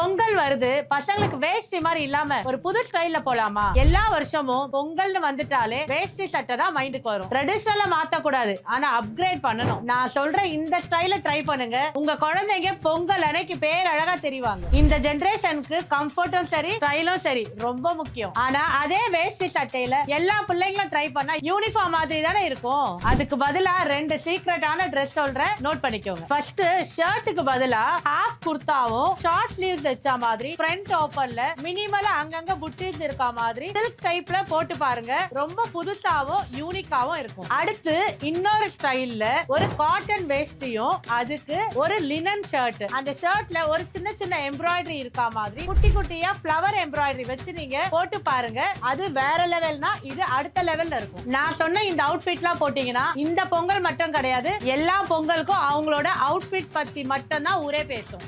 பொங்கல் வருது, பசங்களுக்கு வேஷ்டி மாதிரி இல்லாம ஒரு புது ஸ்டைல்ல போலாமா? எல்லா வருஷமும் பொங்கல்னு வந்துட்டாலே வேஷ்டி சட்டை தான் மைண்டுக்கு வரும். ட்ரெடிஷனலா மாத்த கூடாது, ஆனா அப்கிரேட் பண்ணணும். நான் சொல்ற இந்த ஸ்டைல ட்ரை பண்ணுங்க. உங்க குழந்தைங்க பொங்கல் அன்னைக்கு பேர் அழகா தெரிவாங்க. இந்த ஜெனரேஷனுக்கு கம்ஃபர்ட்டும் சரி, ஸ்டைலும் சரி ரொம்ப முக்கியம். ஆனா அதே வேஷ்டி சட்டையில எல்லா பிள்ளைங்களும் ட்ரை பண்ணா யூனிஃபார்ம் மாதிரி தானே இருக்கும். அதுக்கு பதிலா ரெண்டு சீக்ரெட்டான ட்ரெஸ் சொல்றேன், நோட் பண்ணிக்கோங்க. ஃபர்ஸ்ட் ஷர்ட்டுக்கு பதிலா ஹாஃப் குர்தாவும் ஷார்ட் ஸ்லீவ்ஸ் வச்ச மாதிரி ஃப்ரண்ட் ஓப்பன்ல மினிமலா அங்கங்க புட்டிஸ் இருக்க மாதிரி சில்க் டைப்ல போட்டு பாருங்க. ரொம்ப புதுசாவும் யூனிக்காவும் இருக்கும். அடுத்து இன்னொரு ஸ்டைல்ல ஒரு காட்டன் வேஷ்டியும் அதுக்கு ஒரு லினன் ஷர்ட். அந்த ஷர்ட்ல ஒரு சின்ன சின்ன எம்ப்ராய்டரி இருக்க மாதிரி குட்டி குட்டியா ஃப்ளவர் எம்ப்ராய்டரி வச்சு நீங்க போட்டு பாருங்க. அது வேற லெவல்னா இது அடுத்த லெவல்ல இருக்கும். நான் சொன்ன இந்த அவுட்ஃபிட்லாம் போட்டீங்கன்னா இந்த பொங்கல் மட்டும் கிடையாது, எல்லா பொங்கலுக்கும் அவங்களோட அவுட்ஃபிட் பத்தி மட்டும் தான் ஊரே பேசும்.